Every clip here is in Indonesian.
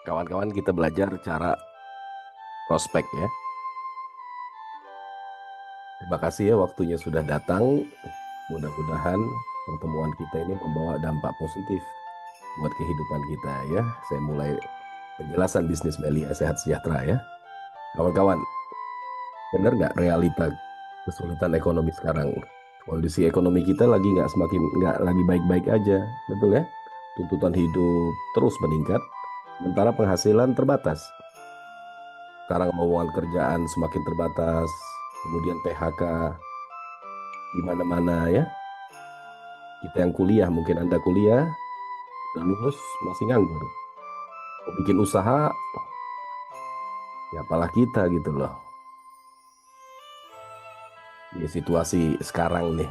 Kawan-kawan, kita belajar cara prospek ya. Terima kasih ya, waktunya sudah datang. Mudah-mudahan pertemuan kita ini membawa dampak positif buat kehidupan kita ya. Saya mulai penjelasan bisnis Melia Sehat Sejahtera ya. Kawan-kawan, benar nggak realita kesulitan ekonomi sekarang? Kondisi ekonomi kita lagi nggak lagi baik-baik aja, betul ya? Tuntutan hidup terus meningkat, sementara penghasilan terbatas. Sekarang lowongan kerjaan semakin terbatas, kemudian PHK di mana-mana ya. Kita yang kuliah, mungkin Anda kuliah, udah lulus masih nganggur. Mau bikin usaha, ya apalah kita gitu loh. Di situasi sekarang nih,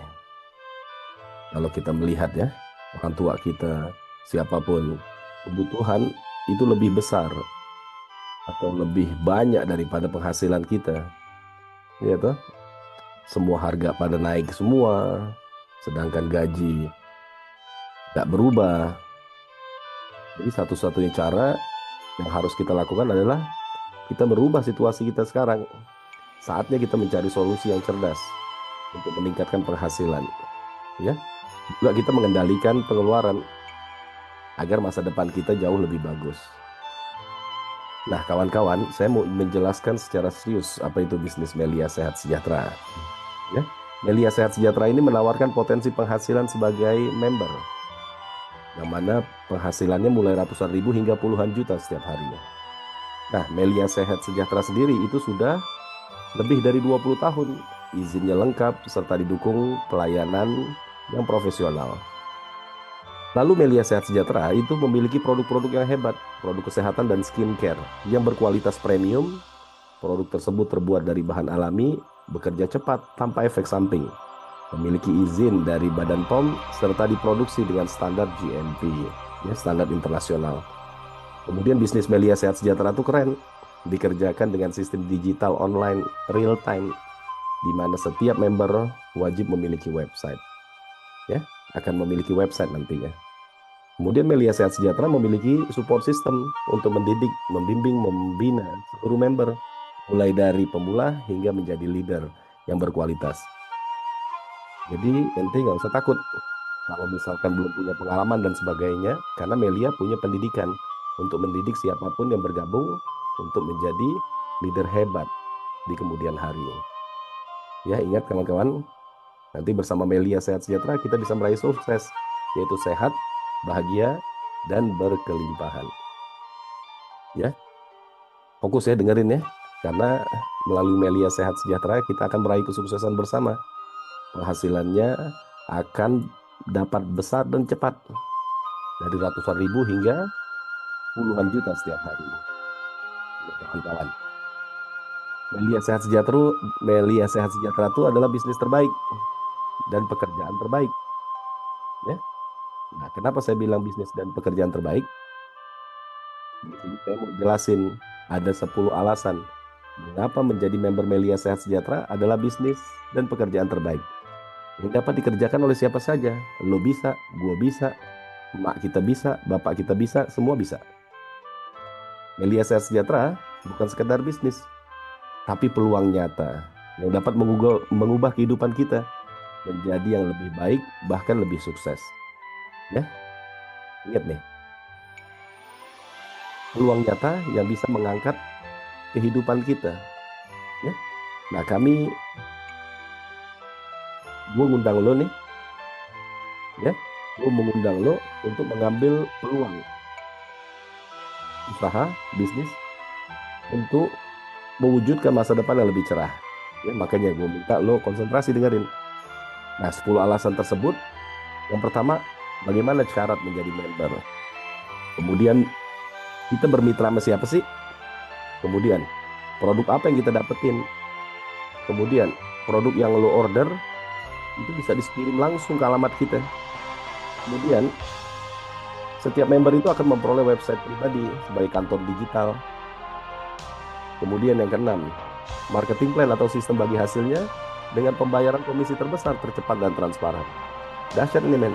kalau kita melihat ya, orang tua kita, siapapun, kebutuhan itu lebih besar atau lebih banyak daripada penghasilan kita. Ya toh, semua harga pada naik semua, sedangkan gaji nggak berubah. Jadi satu-satunya cara yang harus kita lakukan adalah kita merubah situasi kita sekarang. Saatnya kita mencari solusi yang cerdas untuk meningkatkan penghasilan. Ya, juga kita mengendalikan pengeluaran agar masa depan kita jauh lebih bagus. Nah, kawan-kawan, saya mau menjelaskan secara serius apa itu bisnis Melia Sehat Sejahtera. Ya, Melia Sehat Sejahtera ini menawarkan potensi penghasilan sebagai member, yang mana penghasilannya mulai ratusan ribu hingga puluhan juta setiap harinya. Nah, Melia Sehat Sejahtera sendiri itu sudah lebih dari 20 tahun, izinnya lengkap serta didukung pelayanan yang profesional. Lalu Melia Sehat Sejahtera itu memiliki produk-produk yang hebat, produk kesehatan dan skincare yang berkualitas premium. Produk tersebut terbuat dari bahan alami, bekerja cepat tanpa efek samping, memiliki izin dari Badan POM, serta diproduksi dengan standar GMP, ya, standar internasional. Kemudian bisnis Melia Sehat Sejahtera itu keren, dikerjakan dengan sistem digital online real time, di mana setiap member wajib memiliki website. Ya, akan memiliki website nantinya. Kemudian Melia Sehat Sejahtera memiliki support system untuk mendidik, membimbing, membina seluruh member, mulai dari pemula hingga menjadi leader yang berkualitas. Jadi ente nggak usah takut kalau misalkan belum punya pengalaman dan sebagainya, karena Melia punya pendidikan untuk mendidik siapapun yang bergabung untuk menjadi leader hebat di kemudian hari. Ya, ingat kawan-kawan, nanti bersama Melia Sehat Sejahtera kita bisa meraih sukses, yaitu sehat, bahagia, dan berkelimpahan. Ya, fokus ya, dengerin ya, karena melalui Melia Sehat Sejahtera kita akan meraih kesuksesan bersama. Penghasilannya akan dapat besar dan cepat, dari ratusan ribu hingga puluhan juta setiap hari. Ya, kawan-kawan, Melia Sehat Sejahtera itu adalah bisnis terbaik dan pekerjaan terbaik. Ya. Nah, kenapa saya bilang bisnis dan pekerjaan terbaik? Di sini saya mau jelasin ada 10 alasan mengapa menjadi member Melia Sehat Sejahtera adalah bisnis dan pekerjaan terbaik yang dapat dikerjakan oleh siapa saja. Lo bisa, gue bisa, emak kita bisa, bapak kita bisa, semua bisa. Melia Sehat Sejahtera bukan sekedar bisnis, tapi peluang nyata yang dapat mengubah kehidupan kita menjadi yang lebih baik, bahkan lebih sukses. Ya, ingat nih, peluang nyata yang bisa mengangkat kehidupan kita. Ya, nah gue ngundang lo nih, ya, gue mengundang lo untuk mengambil peluang usaha, bisnis untuk mewujudkan masa depan yang lebih cerah. Ya, makanya gue minta lo konsentrasi dengerin. Nah, 10 alasan tersebut, yang pertama, bagaimana syarat menjadi member. Kemudian, kita bermitra sama siapa sih? Kemudian, produk apa yang kita dapetin? Kemudian, produk yang lo order, itu bisa dikirim langsung ke alamat kita. Kemudian, setiap member itu akan memperoleh website pribadi sebagai kantor digital. Kemudian yang keenam, marketing plan atau sistem bagi hasilnya dengan pembayaran komisi terbesar, tercepat, dan transparan. Dahsyat ini, men.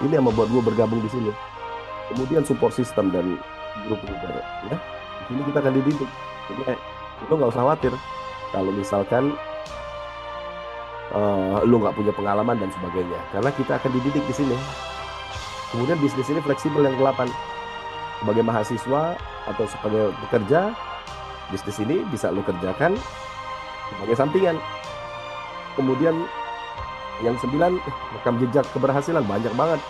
Ini yang membuat gue bergabung di sini. Kemudian support system dan grup leader ya. Di sini kita akan dididik. Jadi lu nggak usah khawatir kalau misalkan lu nggak punya pengalaman dan sebagainya, karena kita akan dididik di sini. Kemudian bisnis ini fleksibel yang ke-8. Sebagai mahasiswa atau sebagai pekerja, bisnis ini bisa lu kerjakan sebagai sampingan. Kemudian yang 9, rekam jejak keberhasilan banyak banget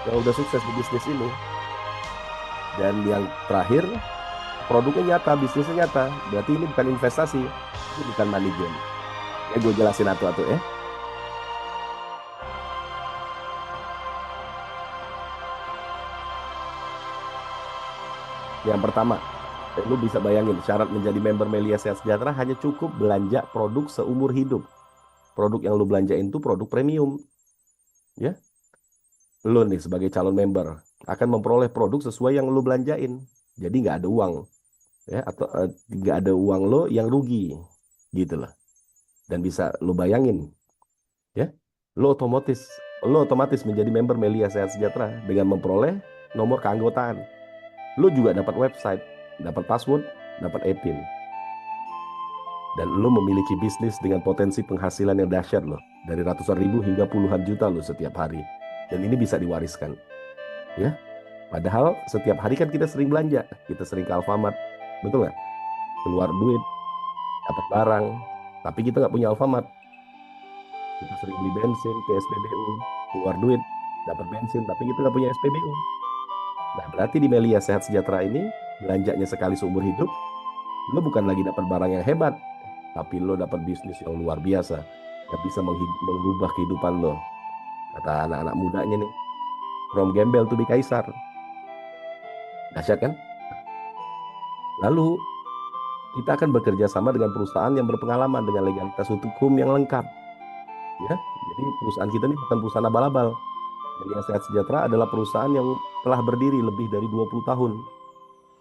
yang udah sukses di bisnis ini. Dan yang terakhir, produknya nyata, bisnisnya nyata. Berarti ini bukan investasi, ini bukan money game. Ya gue jelasin atu-atu ya. Yang pertama, lu bisa bayangin syarat menjadi member Melia Sehat Sejahtera hanya cukup belanja produk seumur hidup. Produk yang lu belanjain itu produk premium. Ya, lu nih sebagai calon member akan memperoleh produk sesuai yang lu belanjain. Jadi nggak ada uang, ya, atau nggak ada uang lo yang rugi, gitu loh. Dan bisa lu bayangin, ya, lo otomatis menjadi member Melia Sehat Sejahtera dengan memperoleh nomor keanggotaan. Lo juga dapat website, dapat password, dapat e-pin. Dan lo memiliki bisnis dengan potensi penghasilan yang dahsyat loh. Dari ratusan ribu hingga puluhan juta lo setiap hari. Dan ini bisa diwariskan. Ya, padahal setiap hari kan kita sering belanja. Kita sering ke Alfamart. Betul nggak? Keluar duit, dapat barang. Tapi kita nggak punya Alfamart. Kita sering beli bensin ke SPBU. Keluar duit, dapat bensin. Tapi kita nggak punya SPBU. Nah, berarti di Melia Sehat Sejahtera ini, belanjanya sekali seumur hidup, lo bukan lagi dapat barang yang hebat, tapi lo dapat bisnis yang luar biasa, yang bisa mengubah kehidupan lo. Kata anak-anak mudanya nih, from gembel to be kaisar. Dahsyat kan? Lalu, kita akan bekerja sama dengan perusahaan yang berpengalaman dengan legalitas hukum yang lengkap. Ya, jadi perusahaan kita ini bukan perusahaan abal-abal. Melia Sehat Sejahtera adalah perusahaan yang telah berdiri lebih dari 20 tahun.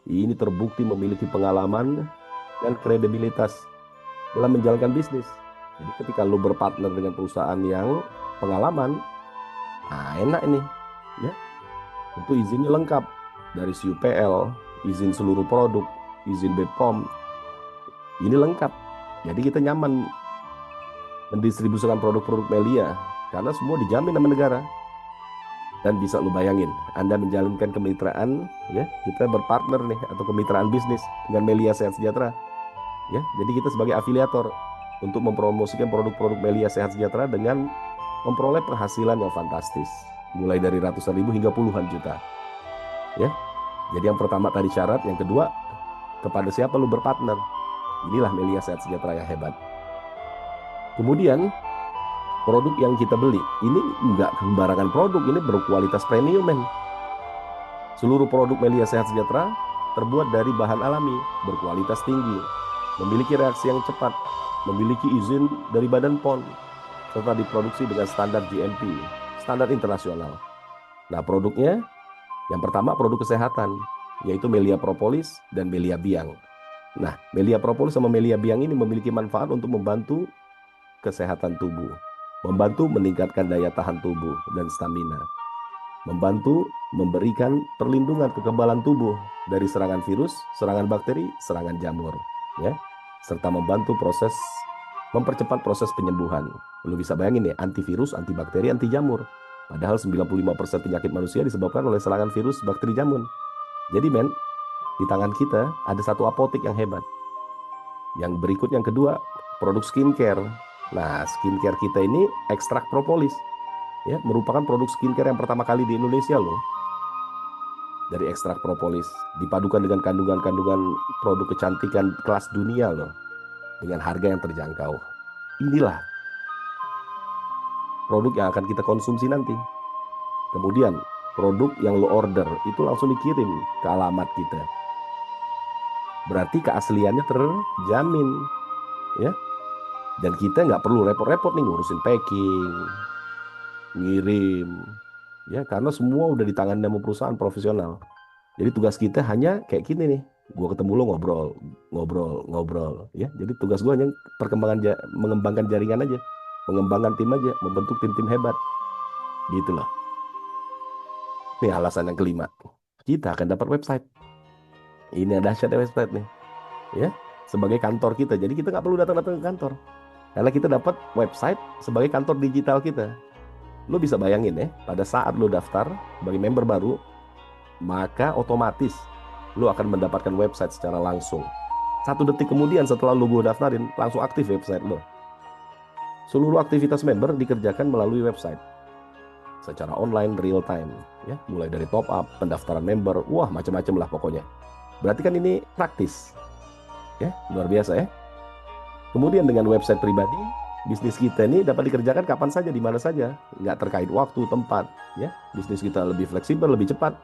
Ini terbukti memiliki pengalaman dan kredibilitas dalam menjalankan bisnis. Jadi ketika lo berpartner dengan perusahaan yang pengalaman, nah enak ini, ya. Tentu izinnya lengkap dari CUPL, izin seluruh produk, izin BPOM, ini lengkap. Jadi kita nyaman mendistribusikan produk-produk Melia karena semua dijamin sama negara. Dan bisa lu bayangin, Anda menjalankan kemitraan, ya, kita berpartner nih atau kemitraan bisnis dengan Melia Sehat Sejahtera. Ya, jadi kita sebagai afiliator untuk mempromosikan produk-produk Melia Sehat Sejahtera dengan memperoleh penghasilan yang fantastis, mulai dari ratusan ribu hingga puluhan juta. Ya, jadi yang pertama tadi syarat, yang kedua, kepada siapa lu berpartner. Inilah Melia Sehat Sejahtera yang hebat. Kemudian produk yang kita beli ini nggak sembarangan produk, ini berkualitas premium, men. Seluruh produk Melia Sehat Sejahtera terbuat dari bahan alami, berkualitas tinggi, memiliki reaksi yang cepat, memiliki izin dari Badan POM, serta diproduksi dengan standar GMP, standar internasional. Nah, produknya yang pertama produk kesehatan, yaitu Melia Propolis dan Melia Biang. Nah, Melia Propolis sama Melia Biang ini memiliki manfaat untuk membantu kesehatan tubuh, membantu meningkatkan daya tahan tubuh dan stamina, membantu memberikan perlindungan kekebalan tubuh dari serangan virus, serangan bakteri, serangan jamur, ya, serta membantu mempercepat proses penyembuhan. Lu bisa bayangin ya, antivirus, antibakteri, anti jamur. Padahal 95% penyakit manusia disebabkan oleh serangan virus, bakteri, jamur. Jadi men, di tangan kita ada satu apotek yang hebat. Yang berikut yang kedua, produk skincare. Nah, skincare kita ini ekstrak propolis, ya, merupakan produk skincare yang pertama kali di Indonesia loh. Dari ekstrak propolis dipadukan dengan kandungan-kandungan produk kecantikan kelas dunia loh, dengan harga yang terjangkau. Inilah produk yang akan kita konsumsi nanti. Kemudian produk yang lo order itu langsung dikirim ke alamat kita. Berarti keasliannya terjamin, ya. Dan kita nggak perlu repot-repot nih ngurusin packing, ngirim, ya, karena semua udah di tangan sama perusahaan profesional. Jadi tugas kita hanya kayak gini nih, gue ketemu lo ngobrol, ya. Jadi tugas gue hanya mengembangkan jaringan aja, mengembangkan tim aja, membentuk tim-tim hebat, gitu loh. Ini alasan yang kelima, kita akan dapat website. Ini ada dahsyat website nih, ya, sebagai kantor kita. Jadi kita nggak perlu datang-datang ke kantor, karena kita dapat website sebagai kantor digital kita. Lo bisa bayangin ya, pada saat lo daftar sebagai member baru, maka otomatis lo akan mendapatkan website secara langsung. 1 detik kemudian setelah lo gue daftarin, langsung aktif website lo. Seluruh aktivitas member dikerjakan melalui website secara online real time, ya, mulai dari top up, pendaftaran member, wah macam-macam lah pokoknya. Berarti kan ini praktis, ya, luar biasa ya. Kemudian dengan website pribadi, bisnis kita ini dapat dikerjakan kapan saja, di mana saja, nggak terkait waktu, tempat, ya. Bisnis kita lebih fleksibel, lebih cepat,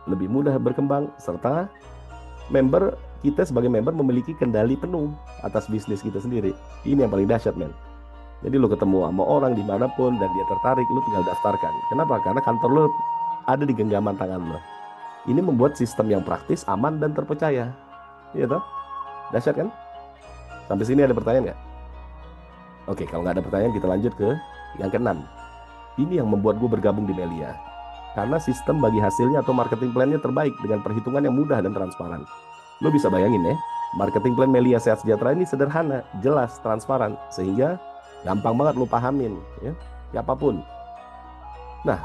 lebih mudah berkembang, serta kita sebagai member memiliki kendali penuh atas bisnis kita sendiri. Ini yang paling dahsyat, men. Jadi lo ketemu sama orang dimanapun dan dia tertarik, lo tinggal daftarkan. Kenapa? Karena kantor lo ada di genggaman tangan lo. Ini membuat sistem yang praktis, aman, dan terpercaya. Iya toh? Dahsyat kan? Sampai sini ada pertanyaan nggak? Oke, kalau nggak ada pertanyaan kita lanjut ke yang keenam. Ini yang membuat gue bergabung di Melia. Karena sistem bagi hasilnya atau marketing plan-nya terbaik dengan perhitungan yang mudah dan transparan. Lo bisa bayangin ya, marketing plan Melia Sehat Sejahtera ini sederhana, jelas, transparan, sehingga gampang banget lo pahamin, ya, siapapun. Nah,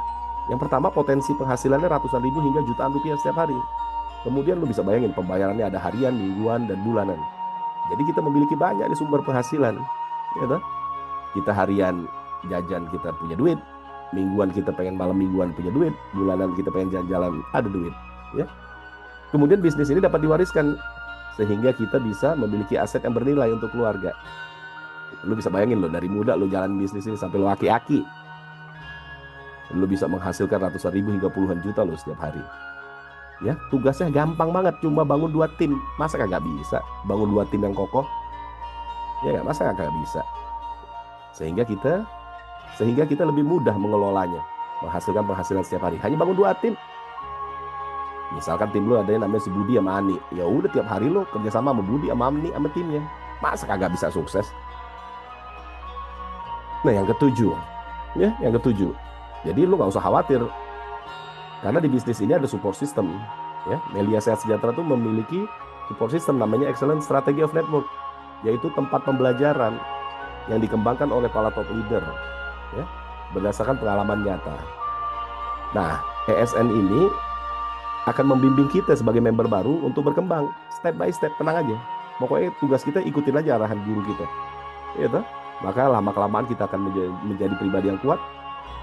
yang pertama potensi penghasilannya ratusan ribu hingga jutaan rupiah setiap hari. Kemudian lo bisa bayangin pembayarannya ada harian, mingguan, dan bulanan. Jadi kita memiliki banyak di sumber penghasilan, ya toh? Kita harian jajan kita punya duit, mingguan kita pengen malam mingguan punya duit, bulanan kita pengen jalan-jalan ada duit, ya. Kemudian bisnis ini dapat diwariskan sehingga kita bisa memiliki aset yang bernilai untuk keluarga. Lu bisa bayangin lo dari muda lo jalan bisnis ini sampai lo aki-aki, lo bisa menghasilkan ratusan ribu hingga puluhan juta lo setiap hari. Ya, tugasnya gampang banget, cuma bangun 2 tim. Masa kagak bisa bangun 2 tim yang kokoh? Ya nggak, masa kagak bisa. Sehingga kita lebih mudah mengelolanya, menghasilkan penghasilan setiap hari. Hanya bangun 2 tim. Misalkan tim lo ada yang namanya si Budi sama Ani, ya udah tiap hari lo kerjasama sama Budi sama Ani sama timnya. Masa kagak bisa sukses? Nah, yang ketujuh, ya, jadi lo nggak usah khawatir, karena di bisnis ini ada support system, ya. Melia Sehat Sejahtera itu memiliki support system namanya Excellent Strategy of Network, yaitu tempat pembelajaran yang dikembangkan oleh para top leader, ya, berdasarkan pengalaman nyata. Nah, ESN ini akan membimbing kita sebagai member baru untuk berkembang step by step. Tenang aja, pokoknya tugas kita ikutin aja arahan guru kita, ya toh? Maka lama-kelamaan kita akan menjadi pribadi yang kuat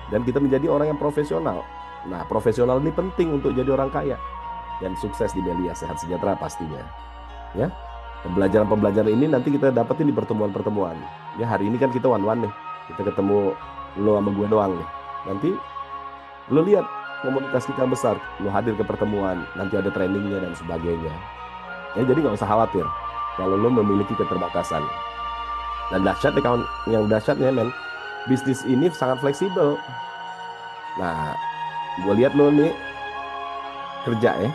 dan kita menjadi orang yang profesional. Nah, profesional ini penting untuk jadi orang kaya dan sukses di Melia Sehat Sejahtera pastinya, ya. Pembelajaran ini nanti kita dapetin di pertemuan-pertemuan. Ya, hari ini kan kita one-one nih, kita ketemu lo sama gue doang nih. Nanti lo lihat komunitas kita yang besar, lo hadir ke pertemuan, nanti ada trainingnya dan sebagainya. Ya, jadi nggak usah khawatir kalau lo memiliki keterbatasan. Dan dahsyat nih kawan, yang dahsyatnya men, bisnis ini sangat fleksibel. Nah, gue lihat lo nih kerja ya.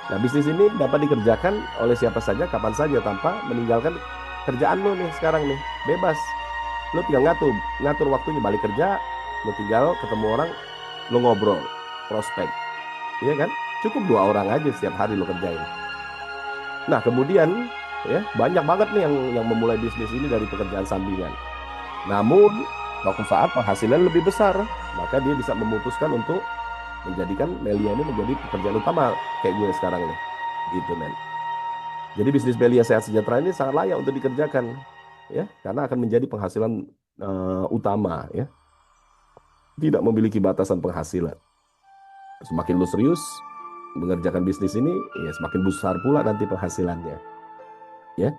Nah, bisnis ini dapat dikerjakan oleh siapa saja, kapan saja, tanpa meninggalkan kerjaan lo nih sekarang nih, bebas. Lo tinggal ngatur waktunya balik kerja, lo tinggal ketemu orang, lo ngobrol, prospek, iya kan? Cukup 2 orang aja setiap hari lo kerjain. Nah, kemudian ya banyak banget nih yang memulai bisnis ini dari pekerjaan sampingan. Namun suatu saat penghasilan lebih besar, maka dia bisa memutuskan untuk menjadikan Melia ini menjadi pekerjaan utama kayak gue sekarang nih, gitu men. Jadi bisnis Melia Sehat Sejahtera ini sangat layak untuk dikerjakan, ya, karena akan menjadi penghasilan utama, ya. Tidak memiliki batasan penghasilan. Semakin lu serius mengerjakan bisnis ini, ya semakin besar pula nanti penghasilannya, ya.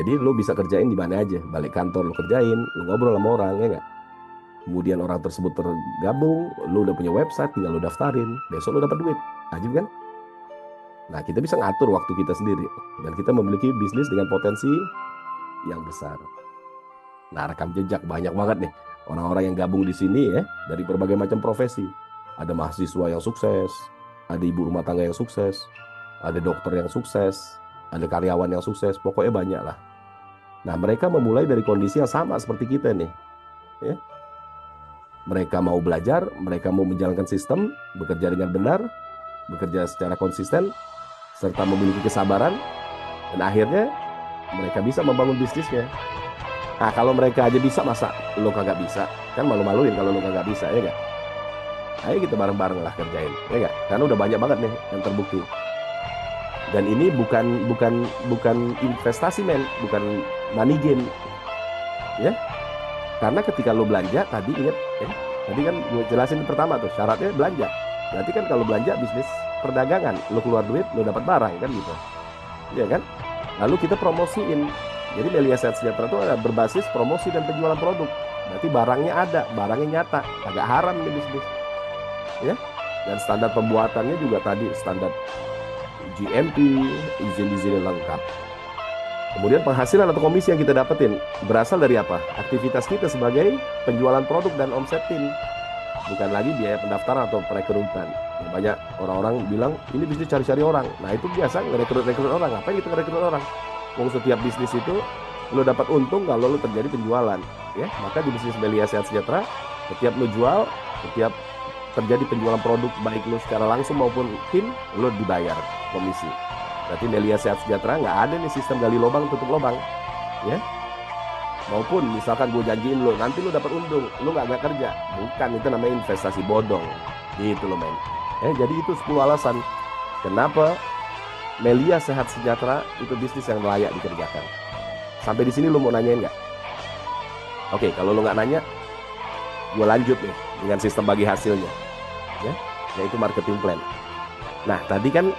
Jadi lu bisa kerjain di mana aja, balik kantor lu kerjain, lu ngobrol sama orang, ya nggak? Kemudian orang tersebut tergabung, lu udah punya website, tinggal lu daftarin, besok lu dapat duit, ajib kan? Nah, kita bisa ngatur waktu kita sendiri, dan kita memiliki bisnis dengan potensi yang besar. Nah, rekam jejak banyak banget nih orang-orang yang gabung di sini ya, dari berbagai macam profesi. Ada mahasiswa yang sukses, ada ibu rumah tangga yang sukses, ada dokter yang sukses, ada karyawan yang sukses, pokoknya banyak lah. Nah, mereka memulai dari kondisi yang sama seperti kita nih, ya. Mereka mau belajar, mereka mau menjalankan sistem, bekerja dengan benar, bekerja secara konsisten, serta memiliki kesabaran, dan akhirnya mereka bisa membangun bisnisnya. Nah, kalau mereka aja bisa, masa lo kagak bisa? Kan malu-maluin kalau lo kagak bisa, ya nggak? Ayo kita bareng-bareng lah kerjain, ya nggak? Karena udah banyak banget nih yang terbukti. Dan ini bukan investasi, men, bukan money game, ya. Karena ketika lo belanja, tadi ingat, ya, tadi kan gue jelasin pertama tuh syaratnya belanja. Berarti kan kalau belanja bisnis perdagangan, lo keluar duit, lo dapat barang, kan gitu, ya kan? Lalu kita promosiin. Jadi Melia Sehat Sejahtera itu ada berbasis promosi dan penjualan produk. Berarti barangnya ada, barangnya nyata, agak haram nih bisnis, ya. Dan standar pembuatannya juga tadi standar GMP, izin-izin lengkap. Kemudian penghasilan atau komisi yang kita dapetin berasal dari apa? Aktivitas kita sebagai penjualan produk dan omset tim. Bukan lagi biaya pendaftaran atau perekrutan. Ya, banyak orang-orang bilang ini bisnis cari-cari orang. Nah, itu biasa ngerekrut orang. Ngapain kita ngerekrut orang? Wong setiap bisnis itu lo dapat untung kalau lo terjadi penjualan, ya. Maka di bisnis Melia Sehat Sejahtera, setiap lo jual, setiap terjadi penjualan produk baik lo secara langsung maupun tim, lo dibayar komisi. Berarti Melia Sehat Sejahtera nggak ada nih sistem gali lubang tutup lubang, ya. Maupun misalkan gue janjiin lo, nanti lo dapat untung, lo nggak kerja. Bukan, itu namanya investasi bodong. Gitu lo, men. Jadi itu 10 alasan kenapa Melia Sehat Sejahtera itu bisnis yang layak dikerjakan. Sampai di sini lo mau nanyain nggak? Oke, kalau lo nggak nanya, gue lanjut nih dengan sistem bagi hasilnya, ya, yaitu marketing plan. Nah, tadi kan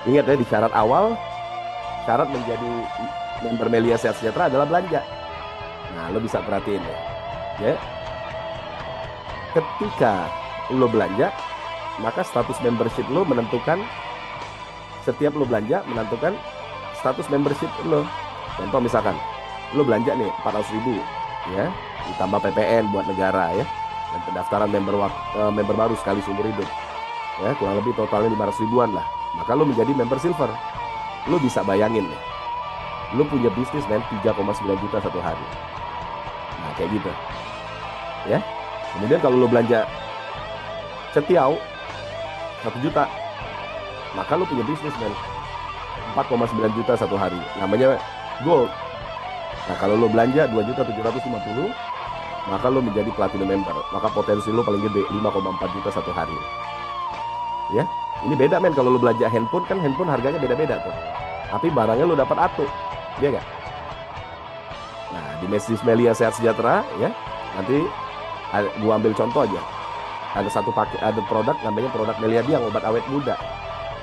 ingat ya, di syarat awal, syarat menjadi member Melia Sehat Sejahtera adalah belanja. Nah, lo bisa perhatiin ya. Ketika lo belanja, maka status membership lo menentukan, setiap lo belanja menentukan status membership lo. Contoh misalkan, lo belanja nih 400.000, ya, ditambah PPN buat negara, ya, dan pendaftaran member baru sekali seumur hidup, ya, kurang lebih totalnya 500 ribuan lah. Maka lo menjadi member silver. Lo bisa bayangin nih, lo punya bisnis, men, 3,9 juta satu hari. Nah, kayak gitu, ya. Kemudian kalau lo belanja setiau 1 juta, maka lo punya bisnis, men, 4,9 juta satu hari. Namanya gold. Nah, kalau lo belanja 2.750.000, maka lo menjadi platinum member. Maka potensi lo paling gede 5,4 juta satu hari. Ya, ini beda, men. Kalau lo belanja handphone, kan handphone harganya beda-beda tuh. Tapi barangnya lo dapat atuh, ya nggak? Nah, di bisnis Melia Sehat Sejahtera, ya, nanti gua ambil contoh aja. Ada produk namanya produk Melia Biang, obat awet muda.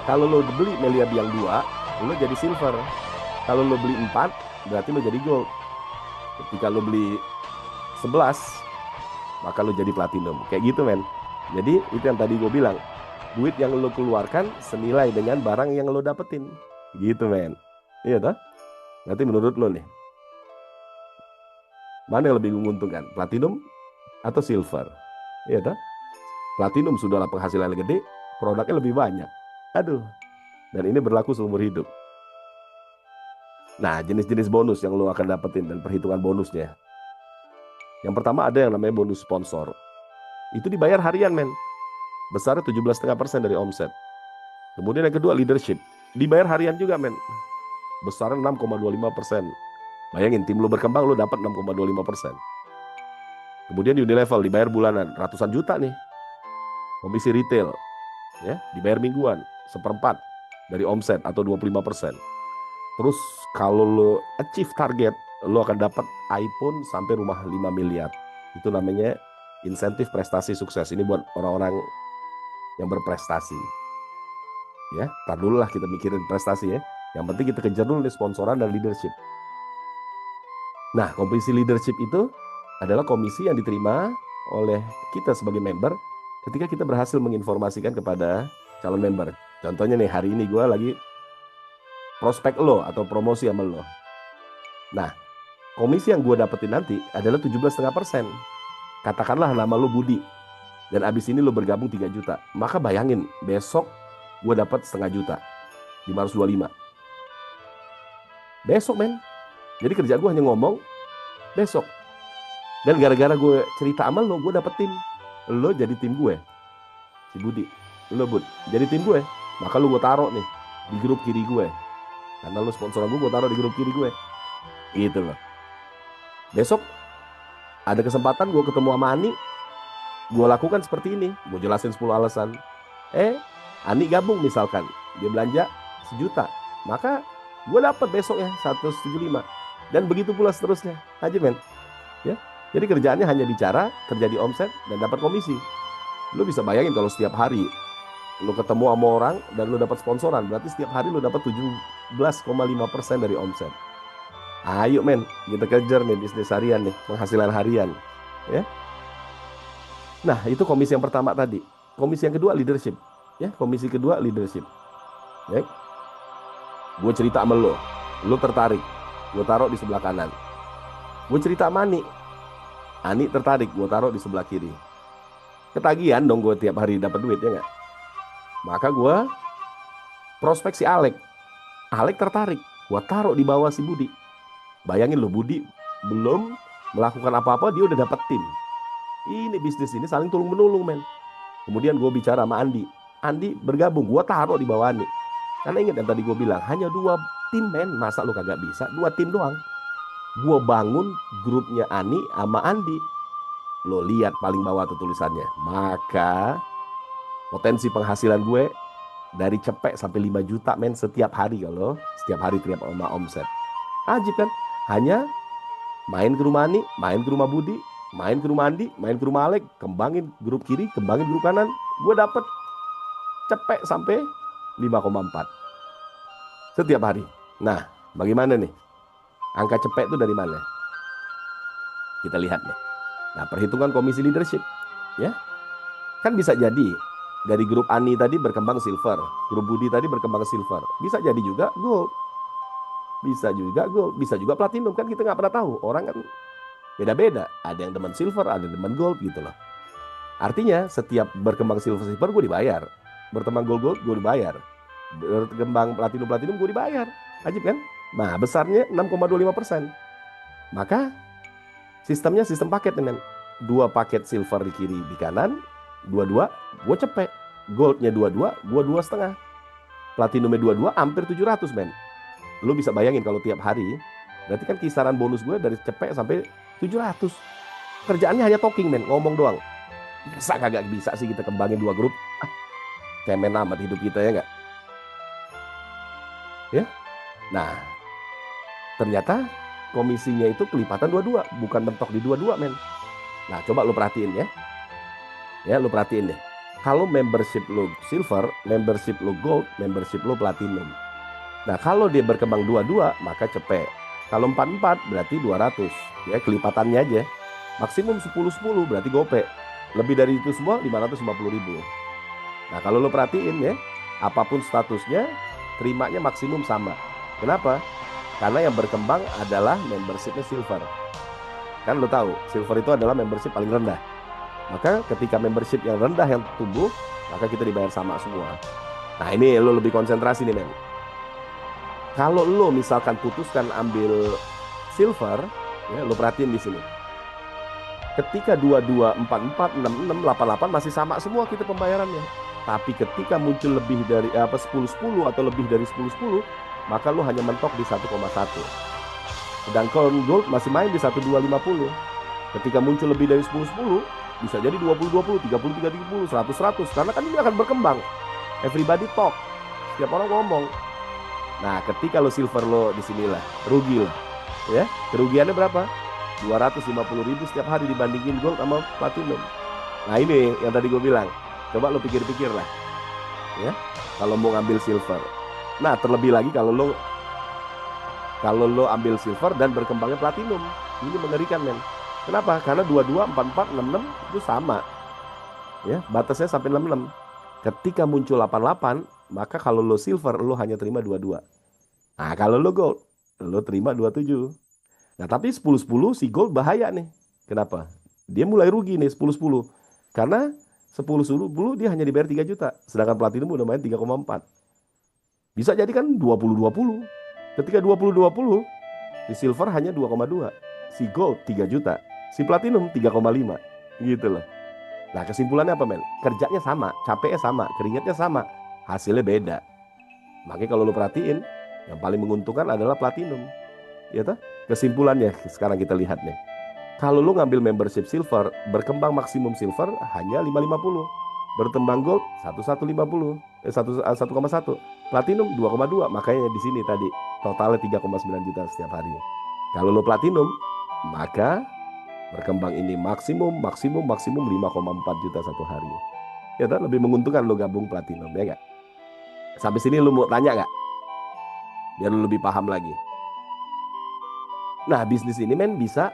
Kalau lo beli Melia Biang 2, lo jadi silver. Kalau lo beli 4, berarti lo jadi gold. Ketika lo beli 11, maka lo jadi platinum. Kayak gitu, men. Jadi itu yang tadi gue bilang, duit yang lo keluarkan senilai dengan barang yang lo dapetin. Gitu, men. Iya toh? Nanti menurut lo nih, mana yang lebih menguntungkan, platinum atau silver? Iya toh? Platinum sudahlah penghasilan gede, produknya lebih banyak. Aduh. Dan ini berlaku seumur hidup. Nah, jenis-jenis bonus yang lo akan dapetin dan perhitungan bonusnya. Yang pertama ada yang namanya bonus sponsor. Itu dibayar harian, men. Besarnya 17,5% dari omset. Kemudian yang kedua leadership. Dibayar harian juga, men. Besarnya 6,25%. Bayangin, tim lo berkembang, lo dapat 6,25%. Kemudian Unilevel dibayar bulanan, ratusan juta nih. Komisi retail, ya, dibayar mingguan, 1/4 dari omset atau 25%. Terus kalau lo achieve target, lo akan dapat iPhone sampai rumah 5 miliar. Itu namanya insentif prestasi sukses. Ini buat orang-orang yang berprestasi. Ya, tar dulu lah kita mikirin prestasi, ya. Yang penting kita kejar dulu nih sponsoran dan leadership. Nah, komisi leadership itu adalah komisi yang diterima oleh kita sebagai member ketika kita berhasil menginformasikan kepada calon member. Contohnya nih, hari ini gue lagi prospek lo atau promosi sama lo. Nah, komisi yang gue dapetin nanti adalah 17,5%. Katakanlah nama lo Budi, dan abis ini lo bergabung 3 juta. Maka bayangin, besok gue dapat 0,5 juta, 525. Besok, men. Jadi kerjaan gue hanya ngomong besok. Dan gara-gara gue cerita sama lo, gue dapet tim. Lo jadi tim gue, si Budi. Lo, Bud, jadi tim gue. Maka lo gue taruh nih di grup kiri gue. Karena lu sponsoran gue taruh di grup kiri gue. Gitu loh. Besok ada kesempatan gue ketemu sama Ani, gue lakukan seperti ini. Gue jelasin 10 alasan. Ani gabung misalkan, dia belanja 1 juta, maka gue dapat besoknya 175. Dan begitu pula seterusnya aja men. Ya, jadi kerjaannya hanya bicara, kerja di omset, dan dapat komisi. Lu bisa bayangin kalau setiap hari lu ketemu sama orang dan lu dapat sponsoran, berarti setiap hari lu dapat 17,5% dari omset. Ayo men, kita kejar nih bisnis harian nih, penghasilan harian. Ya. Nah, itu komisi yang pertama tadi. Komisi yang kedua leadership. Ya, komisi kedua leadership. Ya. Gue cerita sama lo tertarik, gue taruh di sebelah kanan. Gue cerita sama Ani tertarik, gue taruh di sebelah kiri. Ketagihan dong gue tiap hari dapat duit, ya nggak? Maka gue prospek si Alek tertarik, gue taruh di bawah si Budi. Bayangin lo, Budi belum melakukan apa-apa, dia udah dapat tim. Ini bisnis ini saling tolong menolong men. Kemudian gue bicara sama Andi bergabung, gue taruh di bawah Ani. Karena ingat yang tadi gue bilang, hanya 2 tim men, masa lo kagak bisa 2 tim doang. Gue bangun grupnya Ani sama Andi. Lo lihat paling bawah tuh tulisannya. Maka potensi penghasilan gue dari cepek sampai 5 juta men setiap hari, kalau setiap hari tiap sama omset. Ajib kan? Hanya main ke rumah Ani, main ke rumah Budi, main ke rumah Andi, main ke rumah Alek, kembangin grup kiri, kembangin grup kanan, gue dapet cepek sampai 5,4 setiap hari. Nah, bagaimana nih? Angka cepek itu dari mana? Kita lihat nih. Nah, perhitungan komisi leadership, ya. Kan bisa jadi dari grup Ani tadi berkembang silver, grup Budi tadi berkembang silver. Bisa jadi juga gold. Bisa juga gold, bisa juga platinum, kan kita nggak pernah tahu. Orang kan beda-beda. Ada yang demen silver, ada yang demen gold gitu loh. Artinya setiap berkembang silver gue dibayar. Berkembang gold gue dibayar. Berkembang platinum gue dibayar. Ajib kan? Nah, besarnya 6,25%. Maka sistemnya sistem paket men. 2 paket silver di kiri di kanan, 22, gue cepet. Goldnya 22, gue 2,5. Platinumnya 22, hampir 700 men. Lu bisa bayangin kalau tiap hari, berarti kan kisaran bonus gue dari cepet sampai 700. Kerjaannya hanya talking men, ngomong doang. Bisa kagak bisa sih kita kembangin 2 grup? Cemen amat hidup kita, ya nggak? Ya. Nah, ternyata komisinya itu kelipatan 22, bukan mentok di 22 men. Nah, coba lu perhatiin ya. Ya, lu perhatiin deh. Kalau membership lu silver, membership lu gold, membership lu platinum. Nah, kalau dia berkembang 22, maka cepet. Kalau 44 berarti 200. Ya, kelipatannya aja. Maksimum 10-10 berarti gope. Lebih dari itu semua 550.000. Nah, kalau lo perhatiin ya, apapun statusnya, terimanya maksimum sama. Kenapa? Karena yang berkembang adalah membershipnya silver. Kan lo tahu, silver itu adalah membership paling rendah. Maka ketika membership yang rendah yang tumbuh, maka kita dibayar sama semua. Nah, ini lo lebih konsentrasi nih men. Kalau lo misalkan putuskan ambil silver, ya lo perhatiin di sini. Ketika 22, 44, 66, 88 masih sama semua kita pembayarannya. Tapi ketika muncul lebih dari 10-10 atau lebih dari 10-10, maka lo hanya mentok di 1,1. Sedangkan gold masih main di 1,250. Ketika muncul lebih dari 10-10, bisa jadi 20-20, 30-30, 100-100. Karena kan ini akan berkembang. Everybody talk. Setiap orang ngomong. Nah, ketika lo silver, lo disinilah rugi lah. Ya, kerugiannya berapa? 250.000 setiap hari dibandingin gold sama platinum. Nah, ini yang tadi gue bilang. Coba lo pikir-pikir lah. Ya, kalau mau ngambil silver. Nah, terlebih lagi kalau lo ambil silver dan berkembangnya platinum. Ini mengerikan men. Kenapa? Karena 22, 44, 66 itu sama. Ya, batasnya sampai 66. Ketika muncul 88, maka kalau lo silver lo hanya terima 22. Nah, kalau lo gold, lo terima 27. Nah, tapi 10-10 si gold bahaya nih. Kenapa? Dia mulai rugi nih 10-10. Karena 10-10 dia hanya dibayar 3 juta. Sedangkan platinum udah main 3,4. Bisa jadi kan 20-20. Ketika 20-20, si silver hanya 2,2. Si gold 3 juta. Si platinum 3,5. Gitu loh. Nah, kesimpulannya apa men? Kerjanya sama, capeknya sama, keringatnya sama. Hasilnya beda. Makanya kalau lo perhatiin, yang paling menguntungkan adalah platinum. Ya toh? Kesimpulannya sekarang kita lihat nih. Kalau lo ngambil membership silver, berkembang maksimum silver hanya 550. Berkembang gold 1,1. Platinum 2,2. Makanya di sini tadi totalnya 3,9 juta setiap hari. Kalau lo platinum, maka berkembang ini maksimum 5,4 juta satu hari. Ya toh? Lebih menguntungkan lo gabung platinum, ya nggak? Sampai sini lo mau tanya nggak? Biar lo lebih paham lagi. Nah, bisnis ini men bisa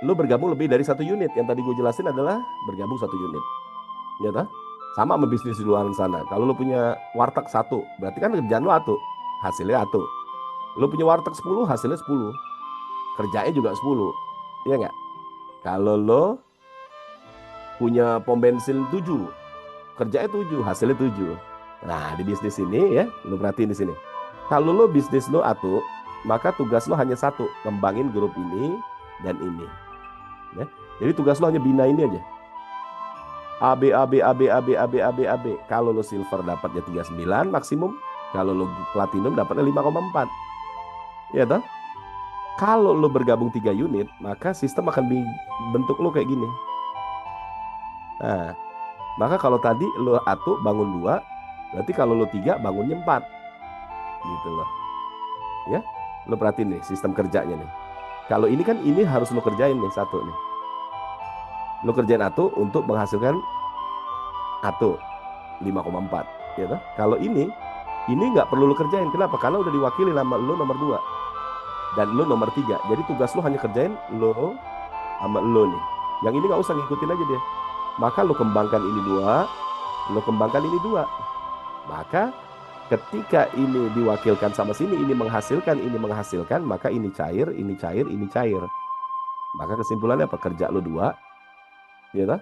lo bergabung lebih dari satu unit. Yang tadi gue jelasin adalah bergabung satu unit. Ya toh? Sama sama bisnis di luar sana. Kalau lo punya warteg satu, berarti kan kerjaan lo atu. Hasilnya atu. Lo punya warteg 10, hasilnya 10. Kerjanya juga 10. Iya nggak? Kalau lo punya pom bensin 7, kerjanya 7, hasilnya 7. Nah, di bisnis ini ya, lo perhatiin di sini. Kalau lo bisnis lo atu, maka tugas lo hanya satu, kembangin grup ini dan ini. Ya. Jadi tugas lo hanya bina ini aja. A B A B A B A B A B A B A B. Kalau lo silver dapatnya 39 maksimum, kalau lo platinum dapatnya 5,4. Ya toh? Kalau lo bergabung 3 unit, maka sistem akan bentuk lo kayak gini. Nah, maka kalau tadi lo atu bangun 2, berarti kalau lo 3 bangunnya 4. Gitu loh. Ya, lo perhatiin nih sistem kerjanya nih. Kalau ini kan ini harus lo kerjain nih satu nih. Lo kerjain atu untuk menghasilkan atu 5,4. Ya toh? Kalau ini nggak perlu lo kerjain. Kenapa? Karena udah diwakili sama lo nomor 2 dan lo nomor 3. Jadi tugas lo hanya kerjain lo sama lo nih. Yang ini nggak usah ngikutin aja dia. Maka lo kembangkan ini 2, lo kembangkan ini 2. Maka ketika ini diwakilkan sama sini, ini menghasilkan, maka ini cair, ini cair, ini cair. Maka kesimpulannya apa? Kerja lo 2, ya toh?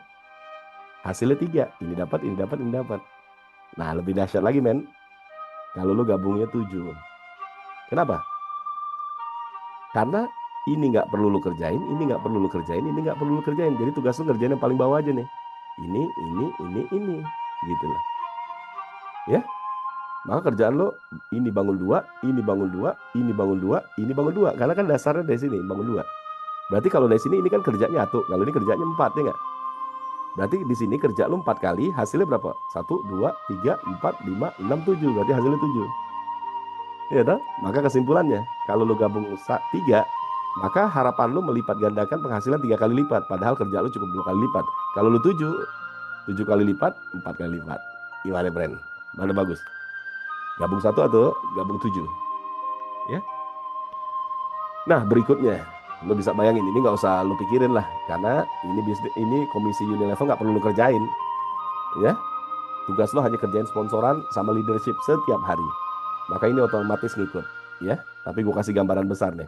Hasilnya 3. Ini dapat, ini dapat, ini dapat. Nah, lebih dahsyat lagi, men. Kalau lo gabungnya 7. Kenapa? Karena ini nggak perlu lo kerjain, ini nggak perlu lo kerjain, ini nggak perlu lo kerjain. Jadi tugas lo kerjain yang paling bawah aja nih. Ini. Gitu lah. Ya. Maka kerjaan lo ini bangun 2, ini bangun 2, ini bangun 2, ini bangun 2. Karena kan dasarnya dari sini bangun 2. Berarti kalau dari sini ini kan kerjanya 1, kalau ini kerjanya 4, ya nggak? Berarti di sini kerja lo 4 kali, hasilnya berapa? 1, 2, 3, 4, 5, 6, 7. Berarti hasilnya 7. Ya toh? Maka kesimpulannya, kalau lo gabung 3, maka harapan lo melipat gandakan penghasilan 3 kali lipat. Padahal kerja lo cukup 2 kali lipat. Kalau lo 7 kali lipat, 4 kali lipat. Gimana, Brand? Mana bagus? Gabung 1 atau gabung 7? Ya. Nah, berikutnya, lo bisa bayangin, ini nggak usah lo pikirin lah, karena ini komisi Unilever nggak perlu lo kerjain. Ya. Tugas lo hanya kerjain sponsoran sama leadership setiap hari. Maka ini otomatis ngikut. Ya. Tapi gue kasih gambaran besar nih.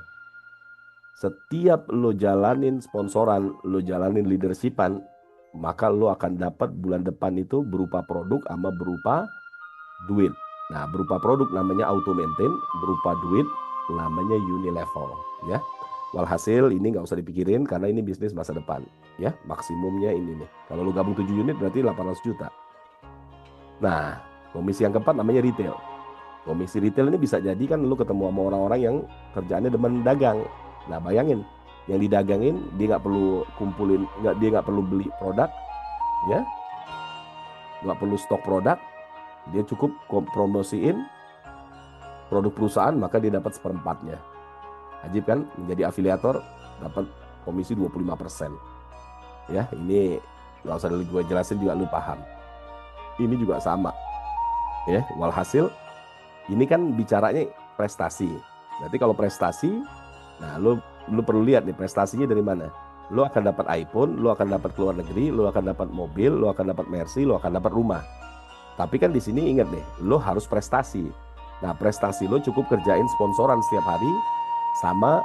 Setiap lo jalanin sponsoran, lo jalanin leadershipan, maka lo akan dapat bulan depan itu berupa produk sama berupa duit. Nah, berupa produk namanya auto maintain, berupa duit namanya Unilevel, ya. Walhasil ini nggak usah dipikirin karena ini bisnis masa depan, ya. Maksimumnya ini nih. Kalau lo gabung 7 unit berarti 800 juta. Nah, komisi yang keempat namanya retail. Komisi retail ini bisa jadi kan lo ketemu sama orang-orang yang kerjaannya demen dagang. Nah, bayangin, yang didagangin dia nggak perlu kumpulin, dia nggak perlu beli produk, ya, nggak perlu stok produk, dia cukup promosiin produk perusahaan, maka dia dapat seperempatnya. Ajib kan? Menjadi afiliator dapat komisi 25%. Ya, ini nggak usah gue jelasin juga lu paham. Ini juga sama. Ya, walhasil ini kan bicaranya prestasi. Berarti kalau prestasi, nah lu perlu lihat nih prestasinya dari mana. Lu akan dapat iPhone, lu akan dapat keluar negeri, lu akan dapat mobil, lu akan dapat Mercy, lu akan dapat rumah. Tapi kan di sini ingat deh, lo harus prestasi. Nah, prestasi lo cukup kerjain sponsoran setiap hari sama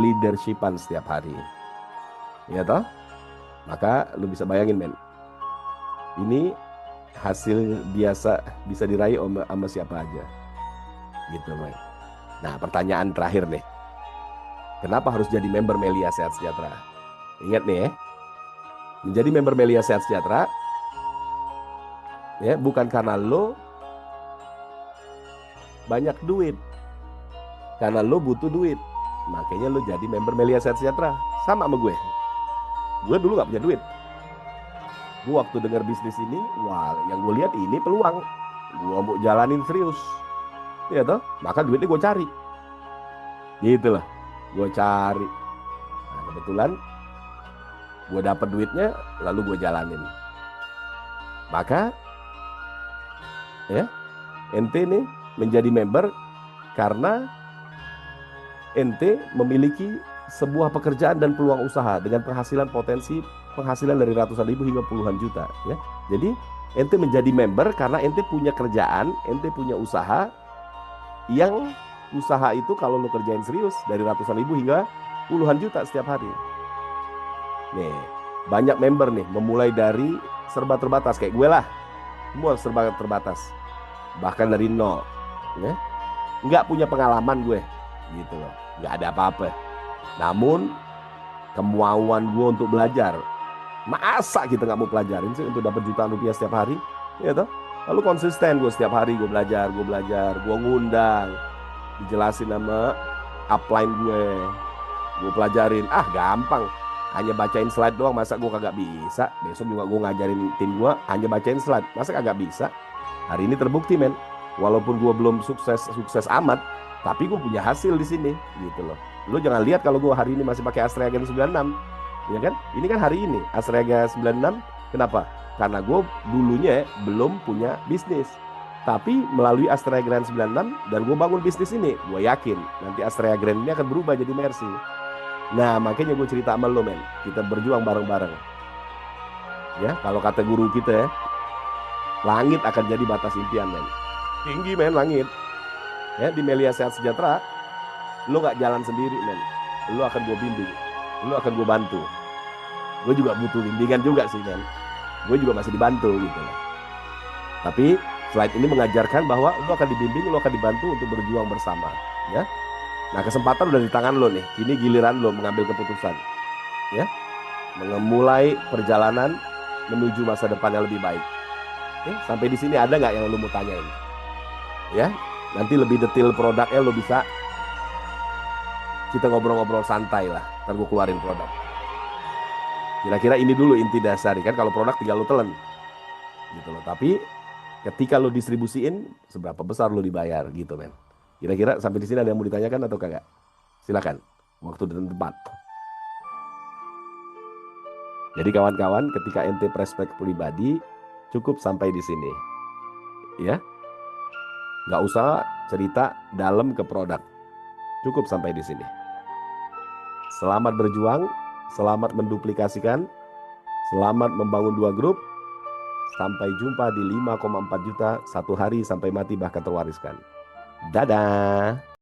leadershipan setiap hari. Ya toh? Maka lo bisa bayangin, men. Ini hasil biasa bisa diraih sama siapa aja. Gitu, men. Nah, pertanyaan terakhir nih. Kenapa harus jadi member Melia Sehat Sejahtera? Ingat nih ya. Menjadi member Melia Sehat Sejahtera ya bukan karena lo banyak duit. Karena lo butuh duit, makanya lo jadi member Melia Sehat Sejahtera. Sama sama gue. Gue dulu gak punya duit. Gue waktu dengar bisnis ini, wah, yang gue lihat ini peluang. Gue mau jalanin serius, ya toh. Maka duitnya gue cari. Gitu lah, gue cari. Nah, kebetulan gue dapet duitnya, lalu gue jalanin. Maka, ya, ente nih menjadi member karena ente memiliki sebuah pekerjaan dan peluang usaha dengan penghasilan dari ratusan ribu hingga puluhan juta, ya. Jadi ente menjadi member karena ente punya kerjaan, ente punya usaha, yang usaha itu kalau lo kerjain serius dari ratusan ribu hingga puluhan juta setiap hari. Nih, banyak member nih memulai dari serba terbatas kayak gue lah, semua serba terbatas, bahkan dari nol, ya. Nggak punya pengalaman gue, gitu loh, nggak ada apa-apa. Namun kemauan gue untuk belajar, masa kita nggak mau pelajarin sih untuk dapat jutaan rupiah setiap hari, ya toh? Lalu konsisten gue setiap hari gue belajar, gue ngundang, dijelasin sama upline gue pelajarin. Ah gampang, hanya bacain slide doang, masa gue kagak bisa? Besok juga gue ngajarin tim gue hanya bacain slide, masa kagak bisa? Hari ini terbukti men, walaupun gue belum sukses amat, tapi gue punya hasil di sini, gitu loh. Lo jangan lihat kalau gue hari ini masih pakai Astragen 96, ya kan? Ini kan hari ini Astragen 96. Kenapa? Karena gue dulunya belum punya bisnis, tapi melalui Astragen 96 dan gue bangun bisnis ini, gue yakin nanti Astragen ini akan berubah jadi Mercy. Nah makanya gue cerita sama lo men, kita berjuang bareng-bareng. Ya kalau kata guru kita ya, langit akan jadi batas impian men. Tinggi men langit. Ya di Melia Sehat Sejahtera, lo gak jalan sendiri men, lo akan gue bimbing, lo akan gue bantu. Gue juga butuh bimbingan juga sih men, gue juga masih dibantu gitu loh. Tapi slide ini mengajarkan bahwa lo akan dibimbing, lo akan dibantu untuk berjuang bersama, ya. Nah kesempatan udah di tangan lo nih, kini giliran lo mengambil keputusan, ya, memulai perjalanan menuju masa depan yang lebih baik. Sampai di sini ada nggak yang lo mau tanyain? Ya, nanti lebih detail produknya lo bisa kita ngobrol-ngobrol santai lah, ntar gue keluarin produk. Kira-kira ini dulu inti dasar kan, kalau produk tinggal lo telan gitu loh. Tapi ketika lo distribusiin, seberapa besar lo dibayar gitu men. Kira-kira sampai di sini ada yang mau ditanyakan atau kagak? Silakan, waktu dan tempat. Jadi kawan-kawan, ketika ente prospek pribadi, cukup sampai di sini, ya. Nggak usah cerita dalam ke produk, cukup sampai di sini. Selamat berjuang, selamat menduplikasikan, selamat membangun 2 grup. Sampai jumpa di 5,4 juta satu hari sampai mati bahkan terwariskan. Dadah.